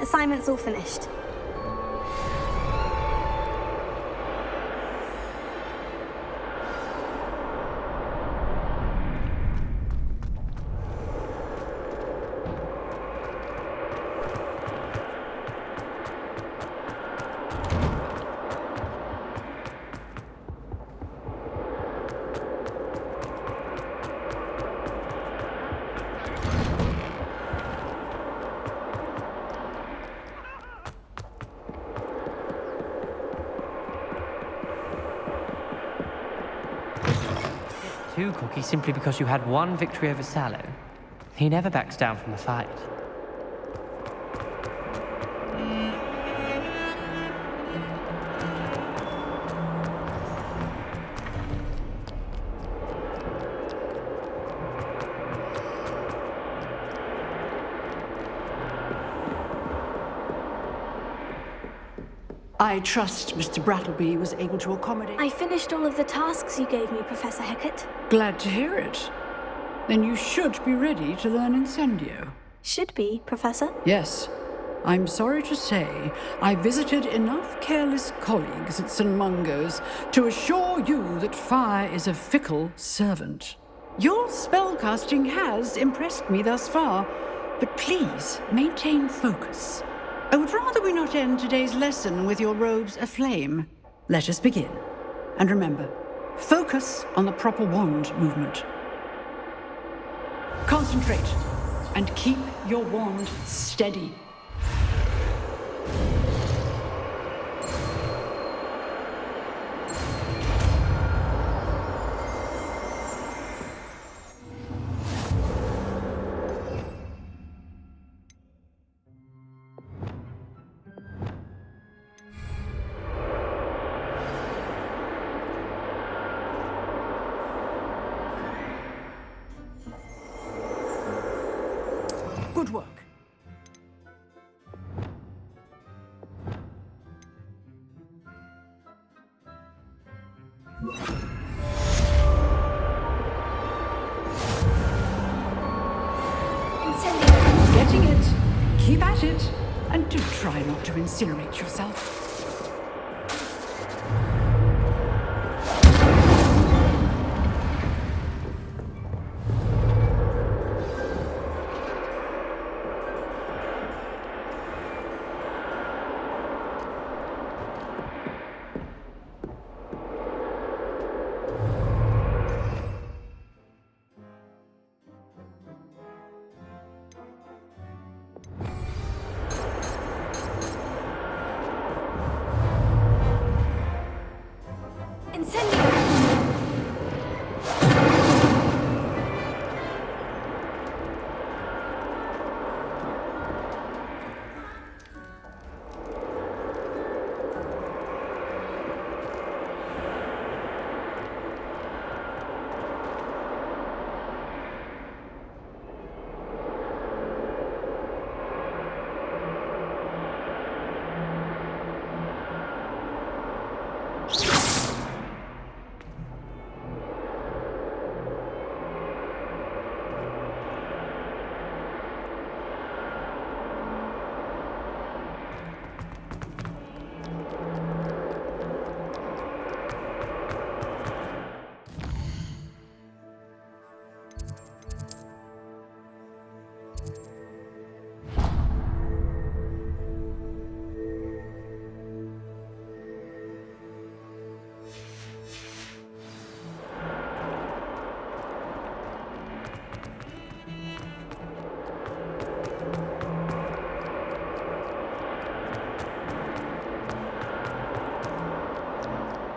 Assignment's all finished. Two, Cookie, simply because you had one victory over Sallow. He never backs down from a fight. I trust Mr. Brattleby was able to accommodate... I finished all of the tasks you gave me, Professor Hecat. Glad to hear it. Then you should be ready to learn Incendio. Should be, Professor. Yes. I'm sorry to say, I visited enough careless colleagues at St. Mungo's to assure you that fire is a fickle servant. Your spellcasting has impressed me thus far, but please maintain focus. I would rather we not end today's lesson with your robes aflame. Let us begin. And remember, focus on the proper wand movement. Concentrate, and keep your wand steady. Good work. Incendio. Getting it. Keep at it. And do try not to incinerate yourself.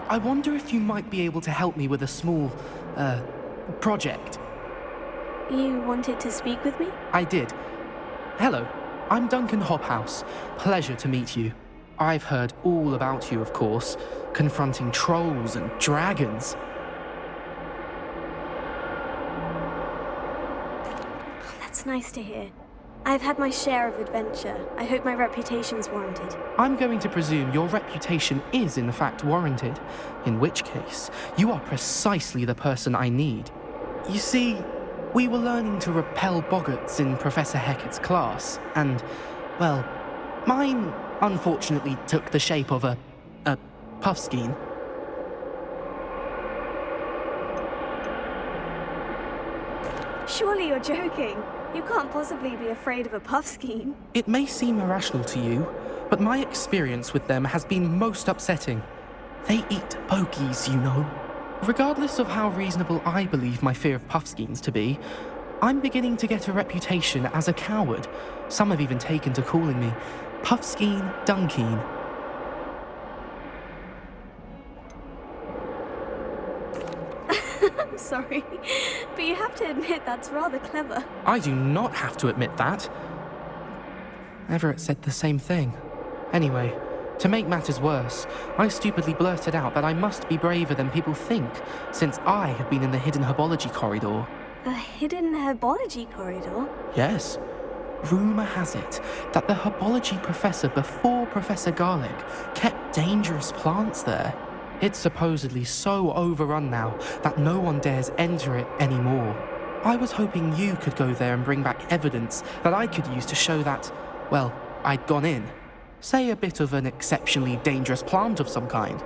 I wonder if you might be able to help me with a small, project. You wanted to speak with me? I did. Hello, I'm Duncan Hobhouse. Pleasure to meet you. I've heard all about you, of course, confronting trolls and dragons. That's nice to hear. I've had my share of adventure. I hope my reputation's warranted. I'm going to presume your reputation is in fact warranted, in which case, you are precisely the person I need. You see, we were learning to repel boggarts in Professor Hecat's class, and, well, Mine, unfortunately, took the shape of a puffskein. Surely you're joking. You can't possibly be afraid of a puffskein. It may seem irrational to you, but my experience with them has been most upsetting. They eat bogies, you know. Regardless of how reasonable I believe my fear of puffskeins to be, I'm beginning to get a reputation as a coward. Some have even taken to calling me Puffskeen Dunkeen. I'm sorry, but you have to admit that's rather clever. I do not have to admit that. Everett said the same thing. Anyway, to make matters worse, I stupidly blurted out that I must be braver than people think, since I have been in the hidden herbology corridor. A hidden herbology corridor? Yes. Rumour has it that the herbology professor before Professor Garlic kept dangerous plants there. It's supposedly so overrun now that no one dares enter it anymore. I was hoping you could go there and bring back evidence that I could use to show that, well, I'd gone in. Say a bit of an exceptionally dangerous plant of some kind.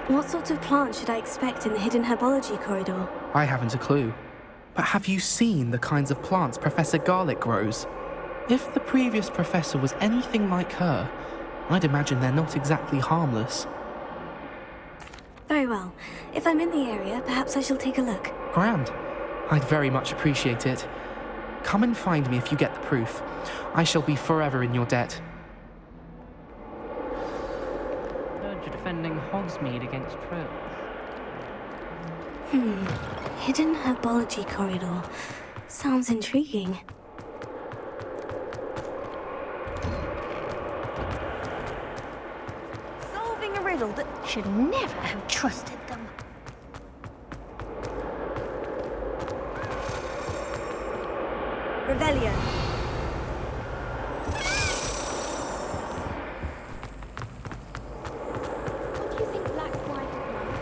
What sort of plant should I expect in the hidden herbology corridor? I haven't a clue. But have you seen the kinds of plants Professor Garlic grows? If the previous professor was anything like her, I'd imagine they're not exactly harmless. Very well. If I'm in the area, perhaps I shall take a look. Grand. I'd very much appreciate it. Come and find me if you get the proof. I shall be forever in your debt. Heard you're defending Hogsmeade against trolls. Hidden herbology corridor. Sounds intriguing. Solving a riddle that should never have trusted them. Revelio. What do you think Black White would like?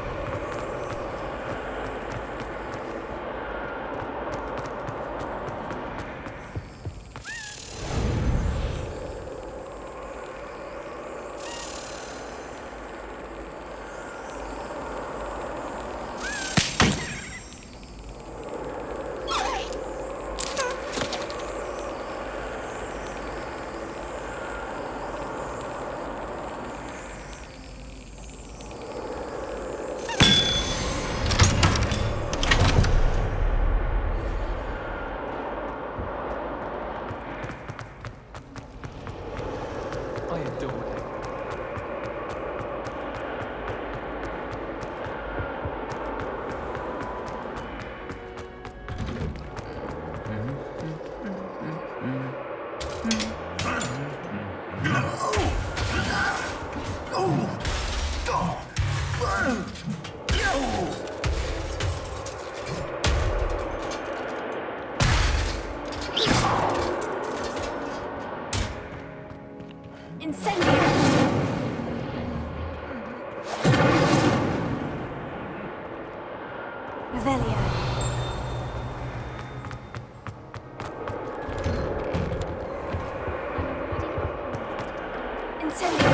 I adore it. Incendio. Revelio. Incendio.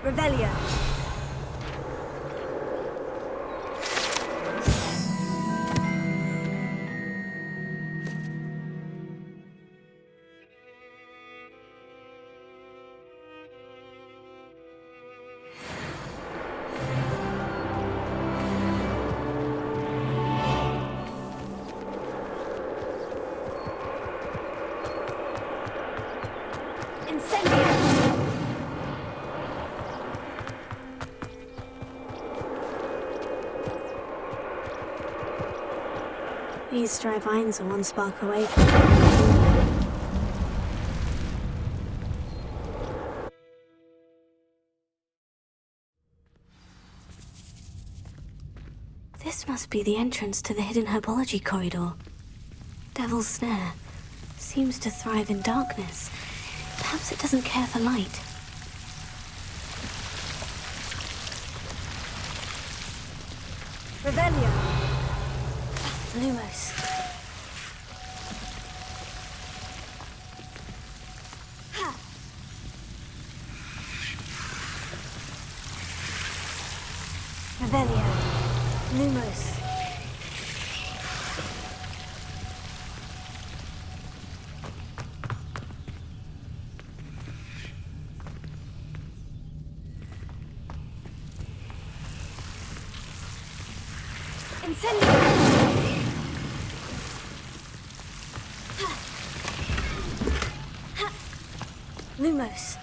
Revelio. Incendio! These dry vines are one spark away from This must be the entrance to the hidden herbology corridor. Devil's Snare seems to thrive in darkness. Perhaps it doesn't care for light. Revelio. Lumos. Revelio. Lumos. Incendio! Lumos.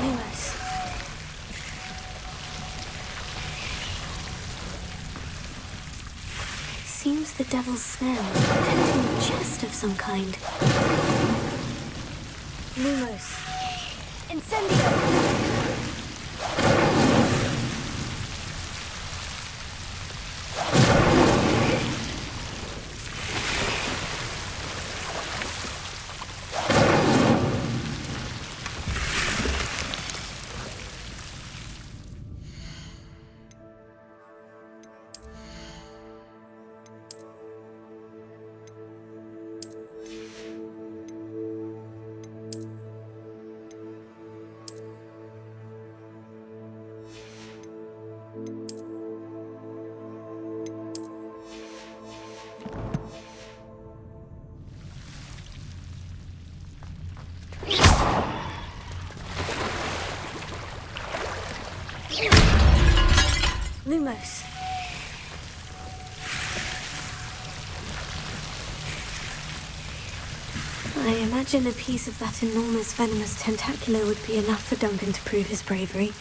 Lumos. Seems the Devil's Snare was protecting a chest of some kind. Lumos. Incendio! Lumos. I imagine a piece of that enormous venomous tentacular would be enough for Duncan to prove his bravery.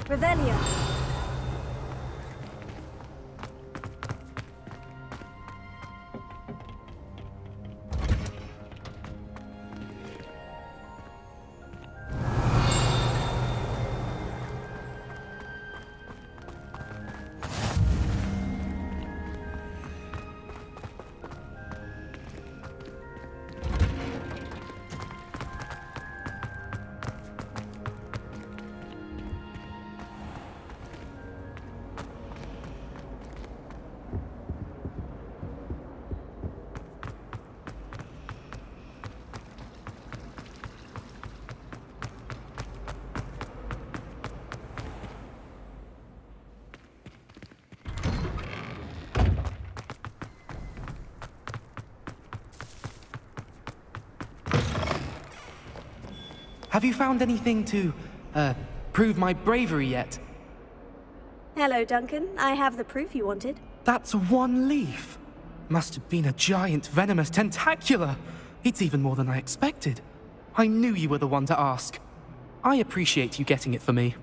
Revelio. Have you found anything to, prove my bravery yet? Hello, Duncan. I have the proof you wanted. That's one leaf. Must have been a giant venomous tentacula. It's even more than I expected. I knew you were the one to ask. I appreciate you getting it for me.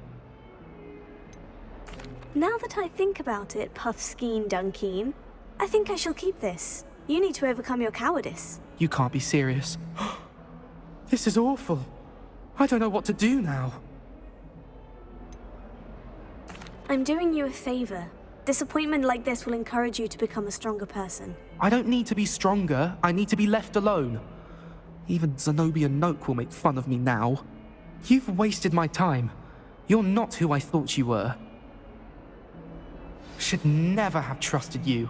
Now that I think about it, Puffskein Dunkeen, I think I shall keep this. You need to overcome your cowardice. You can't be serious. This is awful. I don't know what to do now. I'm doing you a favor. Disappointment like this will encourage you to become a stronger person. I don't need to be stronger. I need to be left alone. Even Zenobia Noak will make fun of me now. You've wasted my time. You're not who I thought you were. Should never have trusted you.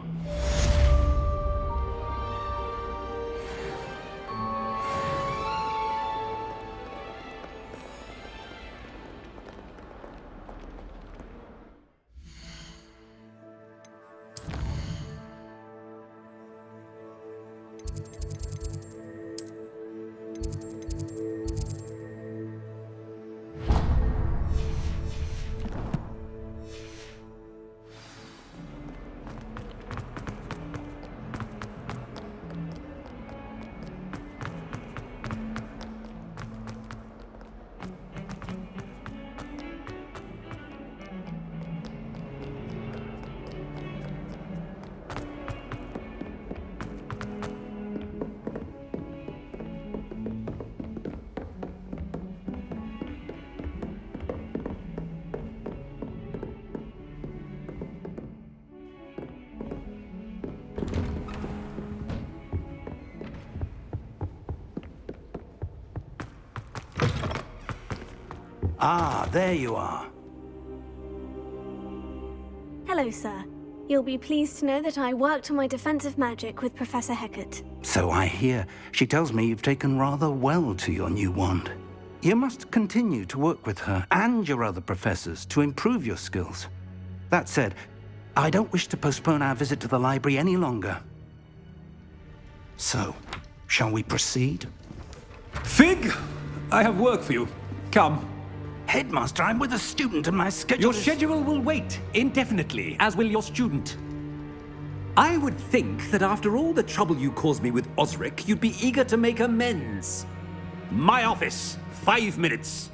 Ah, there you are. Hello, sir. You'll be pleased to know that I worked on my defensive magic with Professor Hecat. So I hear. She tells me you've taken rather well to your new wand. You must continue to work with her and your other professors to improve your skills. That said, I don't wish to postpone our visit to the library any longer. So, shall we proceed? Fig! I have work for you. Come. Headmaster, I'm with a student and my schedule Your is... schedule will wait indefinitely, as will your student. I would think that after all the trouble you caused me with Osric, you'd be eager to make amends. My office, 5 minutes.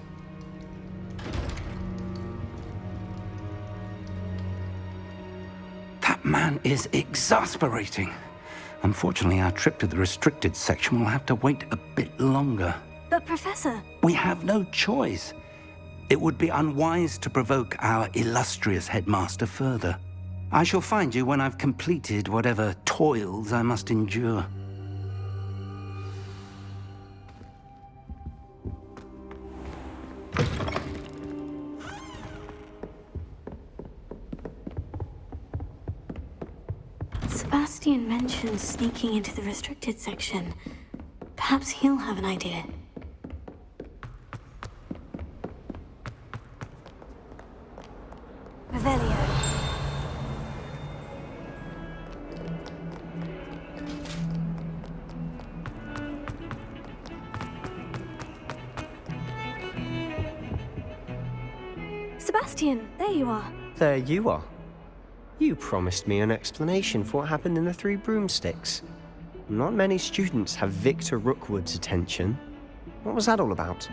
That man is exasperating. Unfortunately, our trip to the restricted section will have to wait a bit longer. But, Professor... We have no choice. It would be unwise to provoke our illustrious headmaster further. I shall find you when I've completed whatever toils I must endure. Sebastian mentioned sneaking into the restricted section. Perhaps he'll have an idea. Revelio. Sebastian, there you are. There you are. You promised me an explanation for what happened in the Three Broomsticks. Not many students have Victor Rookwood's attention. What was that all about?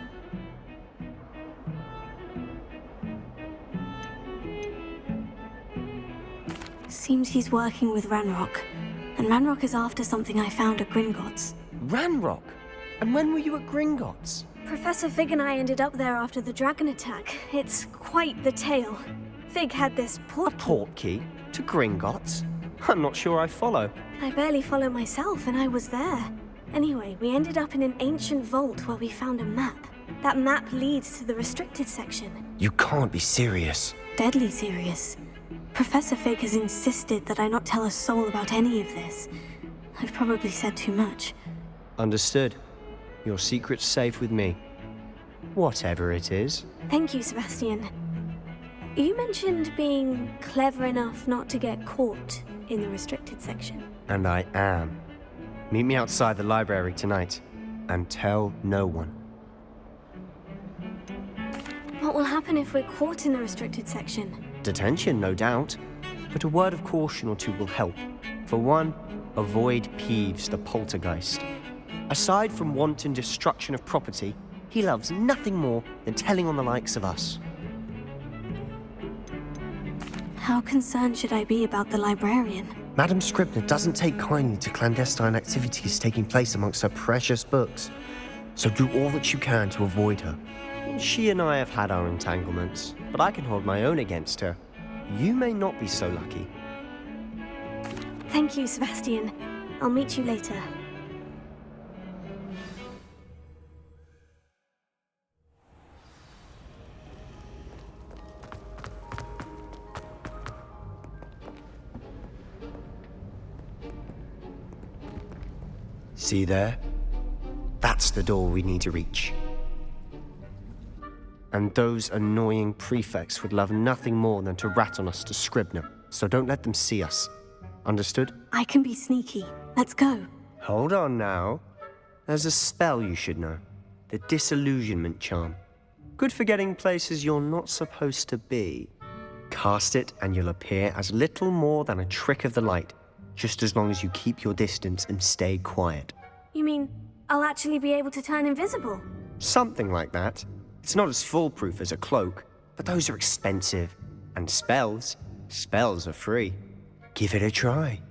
Seems he's working with Ranrock. And Ranrock is after something I found at Gringotts. Ranrock? And when were you at Gringotts? Professor Fig and I ended up there after the dragon attack. It's quite the tale. Fig had this A portkey? To Gringotts? I'm not sure I follow. I barely follow myself, and I was there. Anyway, we ended up in an ancient vault where we found a map. That map leads to the restricted section. You can't be serious. Deadly serious. Professor Fig has insisted that I not tell a soul about any of this. I've probably said too much. Understood. Your secret's safe with me. Whatever it is. Thank you, Sebastian. You mentioned being clever enough not to get caught in the restricted section. And I am. Meet me outside the library tonight. And tell no one. What will happen if we're caught in the restricted section? Detention, no doubt. But a word of caution or two will help. For one, avoid Peeves the poltergeist. Aside from wanton destruction of property, he loves nothing more than telling on the likes of us. How concerned should I be about the librarian? Madam Scribner doesn't take kindly to clandestine activities taking place amongst her precious books. So do all that you can to avoid her. She and I have had our entanglements, but I can hold my own against her. You may not be so lucky. Thank you, Sebastian. I'll meet you later. See there? That's the door we need to reach. And those annoying prefects would love nothing more than to rat on us to Scribner, so don't let them see us. Understood? I can be sneaky. Let's go. Hold on now. There's a spell you should know. The Disillusionment Charm. Good for getting places you're not supposed to be. Cast it and you'll appear as little more than a trick of the light, just as long as you keep your distance and stay quiet. You mean I'll actually be able to turn invisible? Something like that. It's not as foolproof as a cloak, but those are expensive. And spells are free. Give it a try.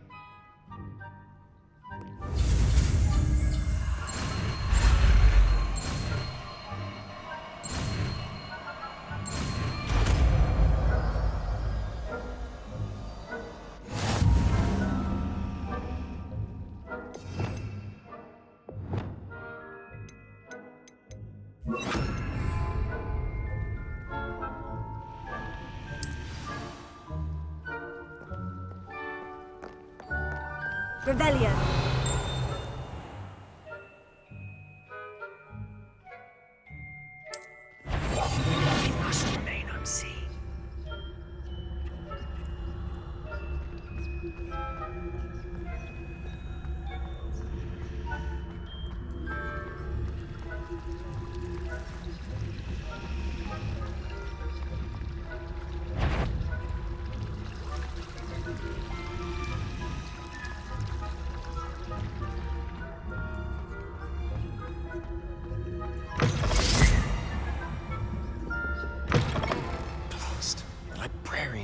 Revelio. It must remain unseen.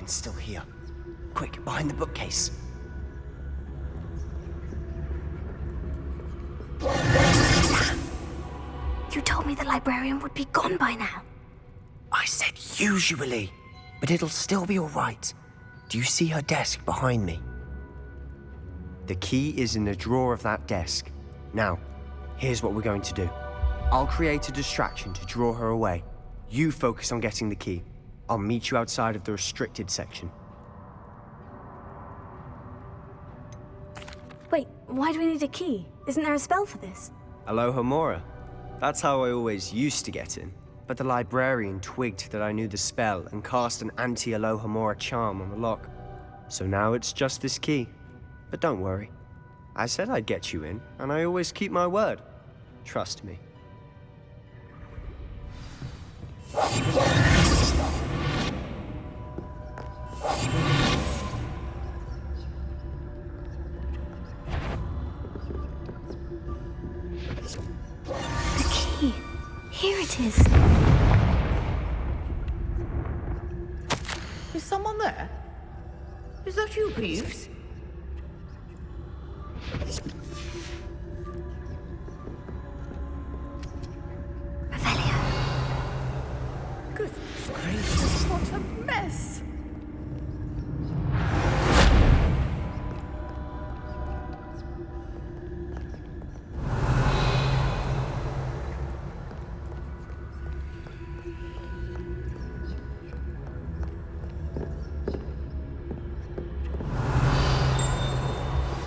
Still here. Quick, behind the bookcase. You told me the librarian would be gone by now. I said usually, but it'll still be all right. Do you see her desk behind me? The key is in the drawer of that desk. Now, here's what we're going to do. I'll create a distraction to draw her away. You focus on getting the key. I'll meet you outside of the restricted section. Wait, why do we need a key? Isn't there a spell for this? Alohomora. That's how I always used to get in. But the librarian twigged that I knew the spell and cast an anti-Alohomora charm on the lock. So now it's just this key. But don't worry. I said I'd get you in, and I always keep my word. Trust me. The key. Here it is. Is someone there? Is that you, Peeves? Revelio. Goodness gracious, what a mess!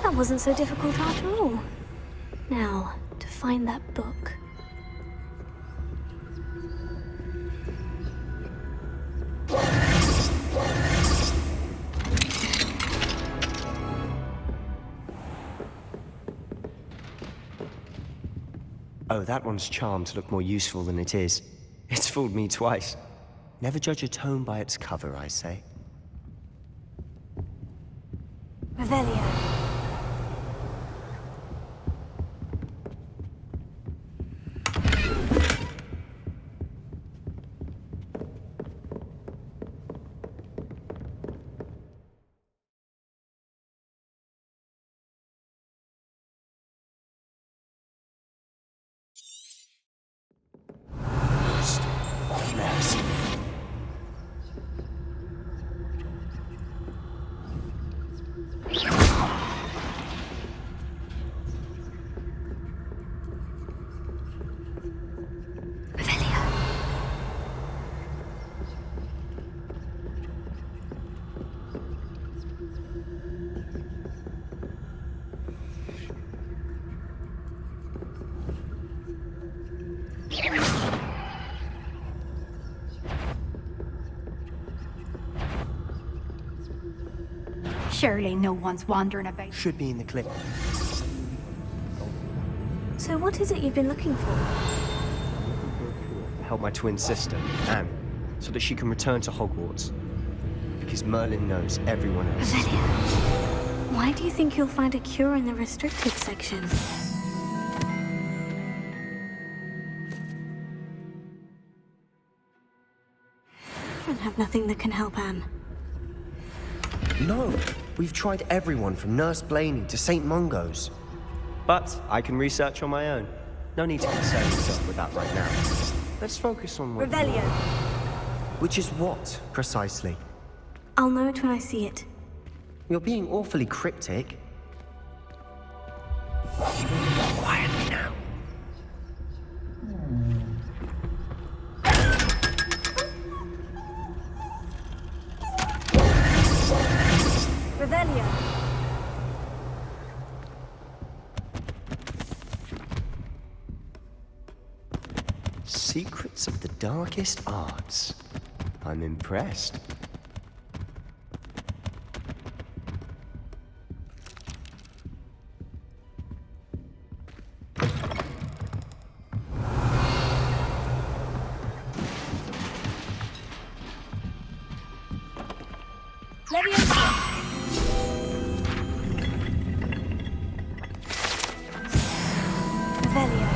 That wasn't so difficult after all. Now, to find that book. Oh, that one's charmed to look more useful than it is. It's fooled me twice. Never judge a tome by its cover, I say. Revelio. Surely no one's wandering about. Should be in the clip. So what is it you've been looking for? Help my twin sister, Anne, so that she can return to Hogwarts. Because Merlin knows everyone else. Revelio. Why do you think you'll find a cure in the restricted section? I don't have nothing that can help Anne. No, we've tried everyone from Nurse Blaney to St. Mungo's. But I can research on my own. No need to concern yourself with that right now. Let's focus on what... Revelio. Which is what, precisely? I'll know it when I see it. You're being awfully cryptic. Quietly now. Revelio. Secrets of the darkest arts. I'm impressed. Revelio.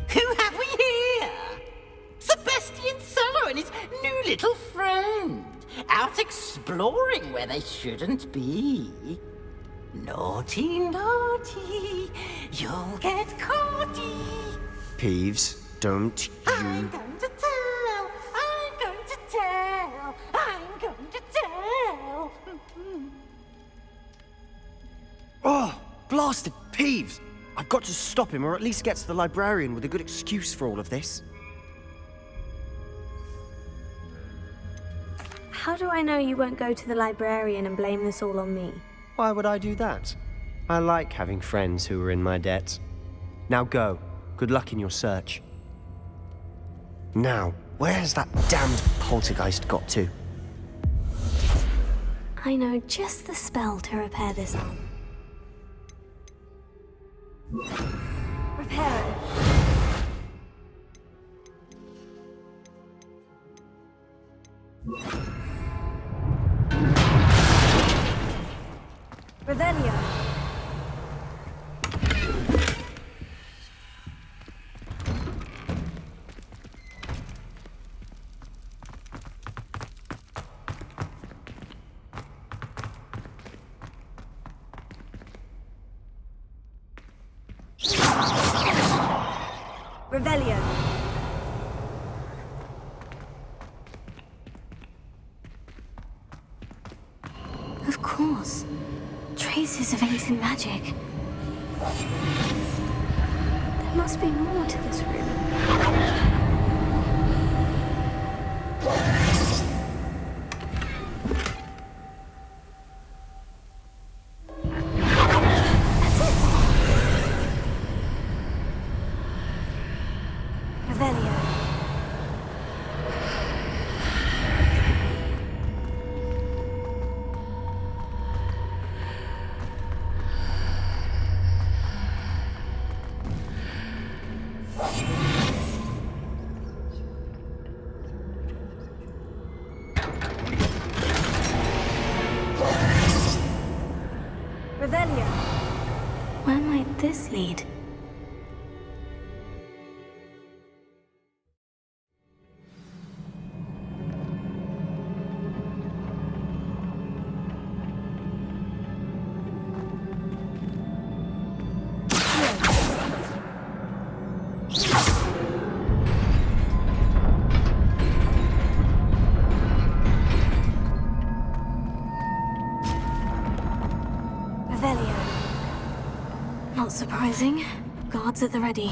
Who have we here? Sebastian Sallow and his new little friend, out exploring where they shouldn't be. Naughty, naughty, you'll get caughty. Peeves, don't I'm you... going to tell, I'm going to tell, I'm going to tell. Oh, blasted Peeves! I've got to stop him, or at least get to the librarian with a good excuse for all of this. How do I know you won't go to the librarian and blame this all on me? Why would I do that? I like having friends who are in my debt. Now go. Good luck in your search. Now, where has that damned poltergeist got to? I know just the spell to repair this arm. Repair it. Revelio. Revelio. Of course. Traces of ancient magic. There must be more to this room. That's it. Revelio. could this lead? Not surprising. Guards at the ready.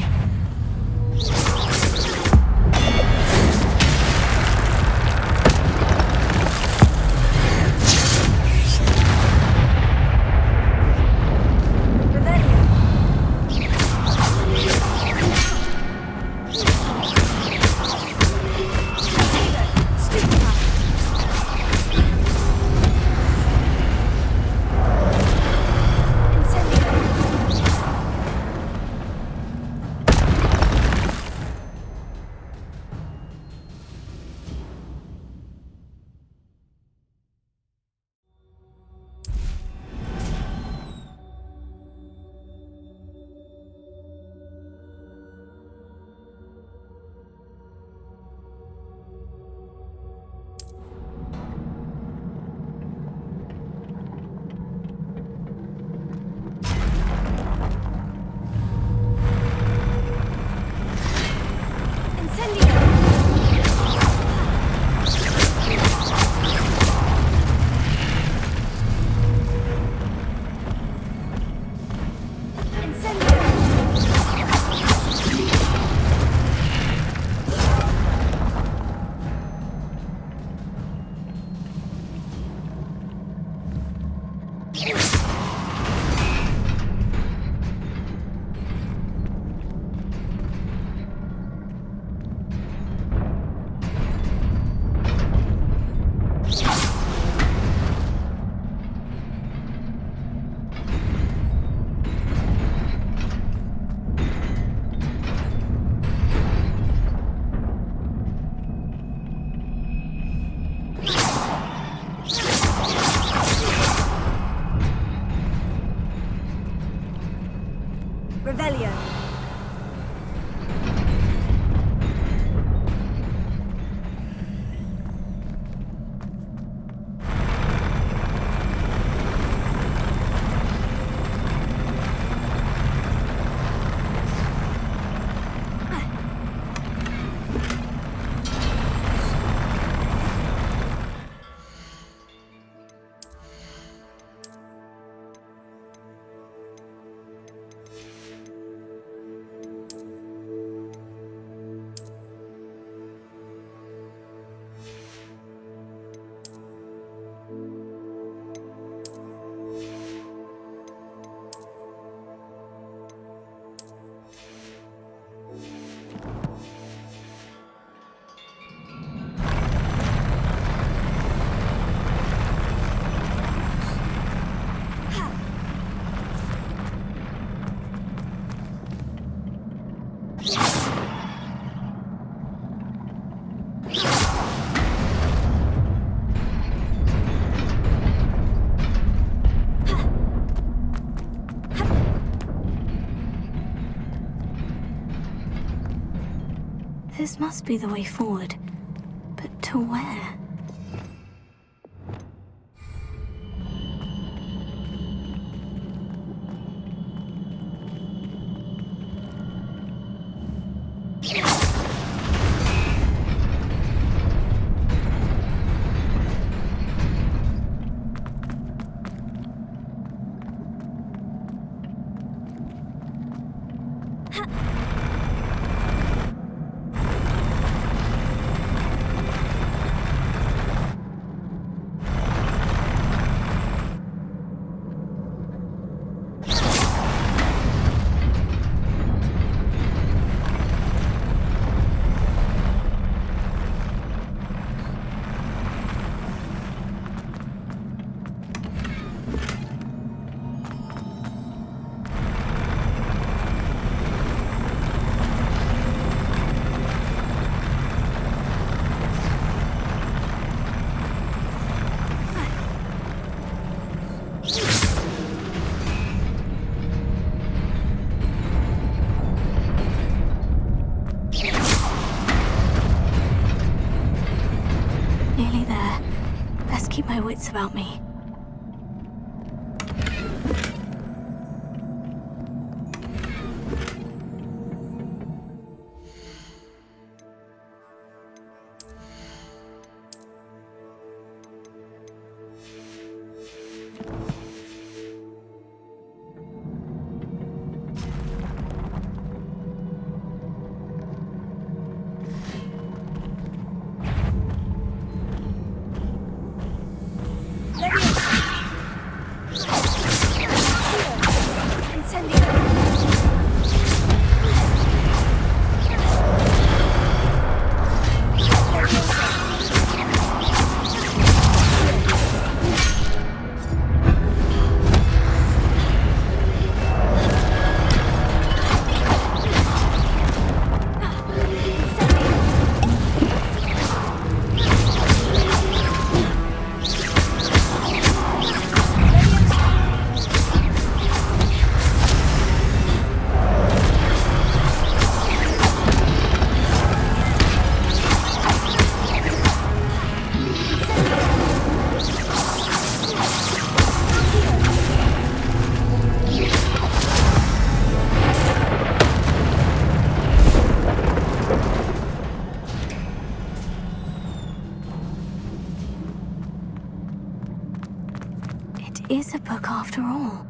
This must be the way forward. But to where? my wits about me. Is a book after all.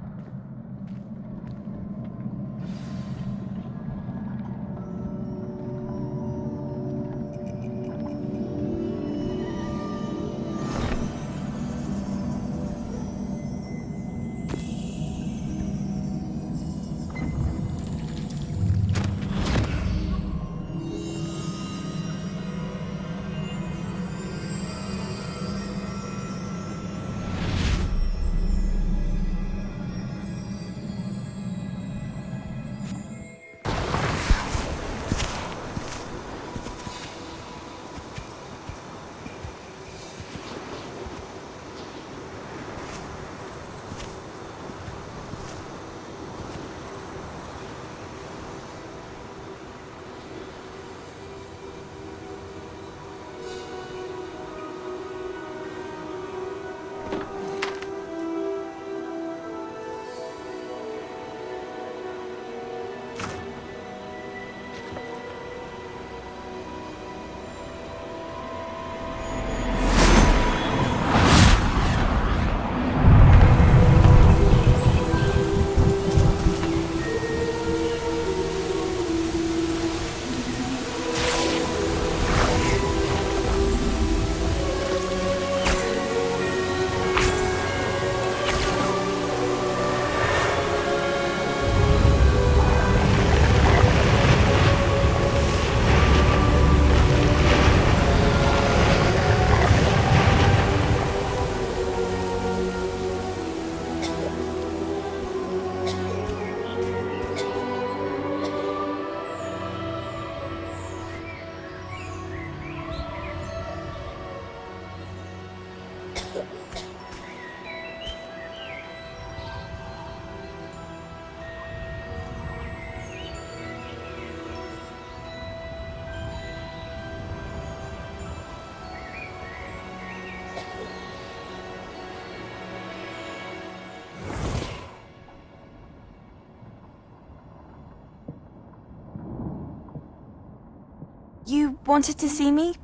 You wanted to see me?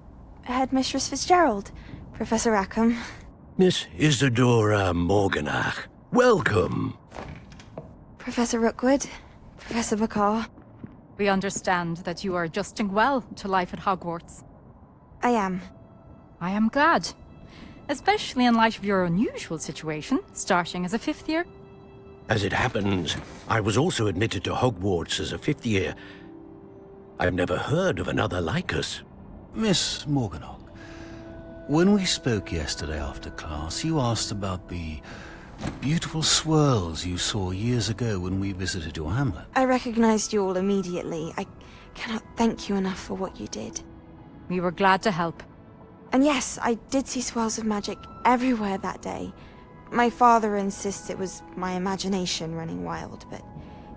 Headmistress Fitzgerald, Professor Rackham. Miss Isadora Morganach, welcome. Professor Rookwood, Professor McCaw. We understand that you are adjusting well to life at Hogwarts. I am. I am glad. Especially in light of your unusual situation, starting as a 5th year. As it happens, I was also admitted to Hogwarts as a 5th year. I've never heard of another like us. Miss Morganach, when we spoke yesterday after class, you asked about the beautiful swirls you saw years ago when we visited your hamlet. I recognized you all immediately. I cannot thank you enough for what you did. We were glad to help. And yes, I did see swirls of magic everywhere that day. My father insists it was my imagination running wild, but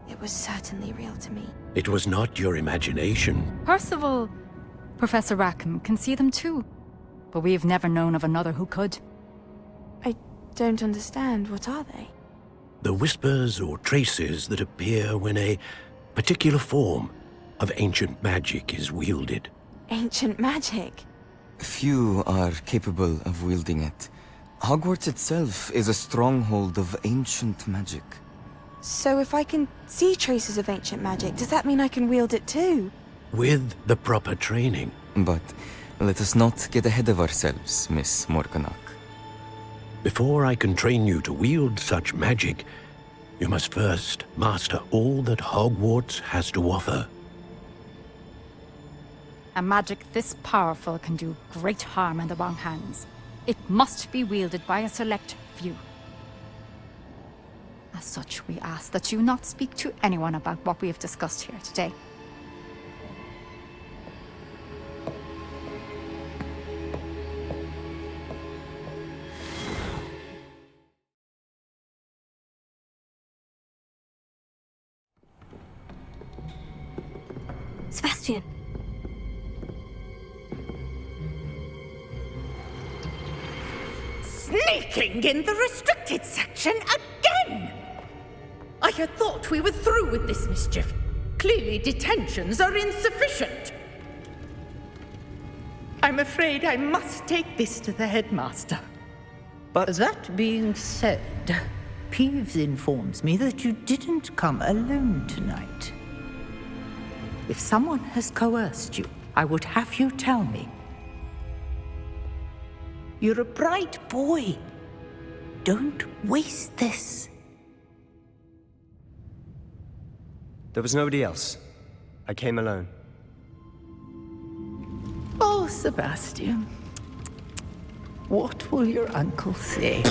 it was certainly real to me. It was not your imagination. Percival, Professor Rackham can see them too. But we have never known of another who could. don't understand. What are they? The whispers or traces that appear when a particular form of ancient magic is wielded. Ancient magic? Few are capable of wielding it. Hogwarts itself is a stronghold of ancient magic. So if I can see traces of ancient magic, does that mean I can wield it too? With the proper training. But let us not get ahead of ourselves, Miss Morganach. Before I can train you to wield such magic, you must first master all that Hogwarts has to offer. A magic this powerful can do great harm in the wrong hands. It must be wielded by a select few. As such, we ask that you not speak to anyone about what we have discussed here today. Sebastian! Sneaking in the restricted section again! I had thought we were through with this mischief. Clearly detentions are insufficient. I'm afraid I must take this to the headmaster. But that being said, Peeves informs me that you didn't come alone tonight. If someone has coerced you, I would have you tell me. You're a bright boy. Don't waste this. There was nobody else. I came alone. Oh, Sebastian. What will your uncle say?